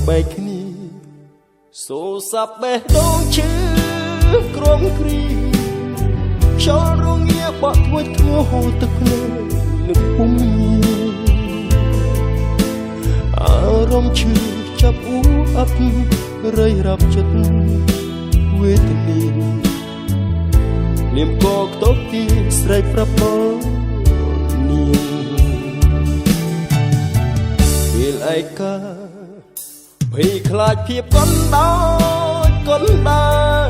បែកគ្នាសូសាប់បេះដូងឈឺក្រំគ្រីខ្យល់រងាបក់ធ្វើធ្ងោហូរទឹកភ្នែកនឹងពុំអារម្មណ៍ឈឺចាប់អ៊ូអប់រៃរាប់ចិត្តវេទនាលៀមកកតកទីស្រែកប្រាប់មកនាងពេលឯកាភ័យខ្លាចភាពកណ្ដោយកណ្ដាល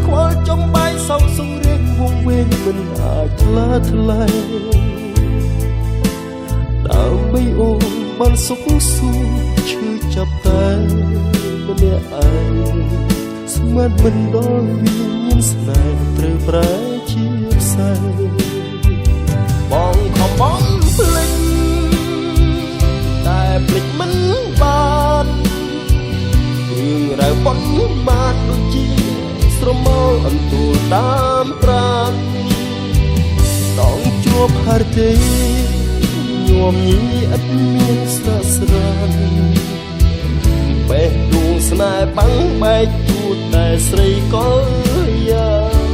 ខ្វល់ចំបាយសោកសង្រេងវងវែងមិនអាចថ្លាថ្លៃដើម្បីអូនបានសុខសួរឈឺចាប់តែម្នាក់ឯងស្មានមិនដល់វាមានស្នេហ៍ត្រូវប្រែជាផ្សែងបងខំបងភ្លេចតែភ្លេចមិនបានរឿងរ៉ាវប៉ុនបានដូចជាស្រមោលអន្ទូលតាមប្រាណដងជួបហរទេញោមញីឥតមានស្រាស្រានបេះដូងស្នេហ៍បាំងបែកជួតតែស្រីក៏យ៉ាង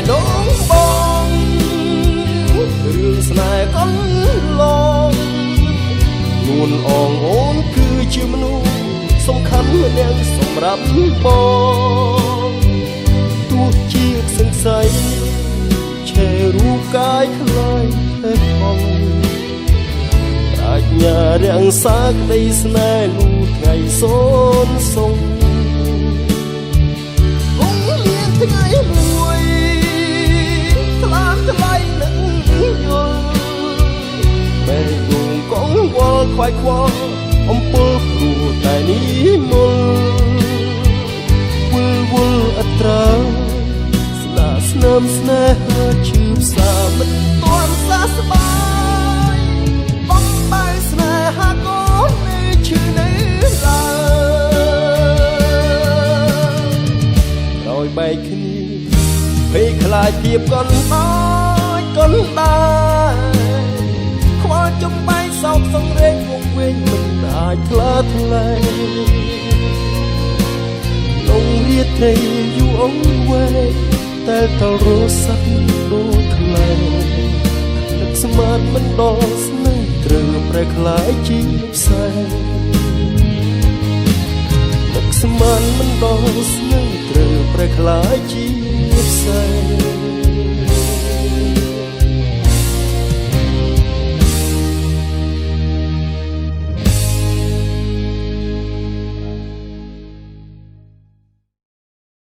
ដងបងរឿងស្នេហ៍កូនឡងនួនអងអូនគឺជាមនុស្សសំខាន់ម្នាក់សម្រាប់បងទោះជាសង្ស័យឆេរូបកាយខ្លាយតែផងប្រាជ្ញារាំងសាក្តីស្នេហ៍លូថ្ងៃសូនសុំគង់មានថ្ងៃមួយថ្លៃនឹងយល់បែរដួងកងវល់ខ្វាយខ្វល់អំពើព្រោះតែនេះមុលវល់អត្រាស្នាស្នើមស្នេហាឈឺផ្សាមិនទាន់សះស្បើយបំបែកស្នេហាកូននេះឈឺនៅឡើយក្រោយបែកគ្នាភ័យខ្លាចភាពកណ្ដោយកណ្ដាលខ្វល់ចំបាយសោកសង្រេងវងវែងមិនអាចថ្លាថ្លែងលងរាត្រីយូរអង្វែងតែតរស័ព្ទដូចខ្លែងនឹកស្មានមិនដល់ស្នេហ៍ត្រូវប្រែក្លាយជាផ្សែងនឹកស្មានមិនដល់ស្នេហ៍ត្រូវប្រែក្លាយជាផ្សែង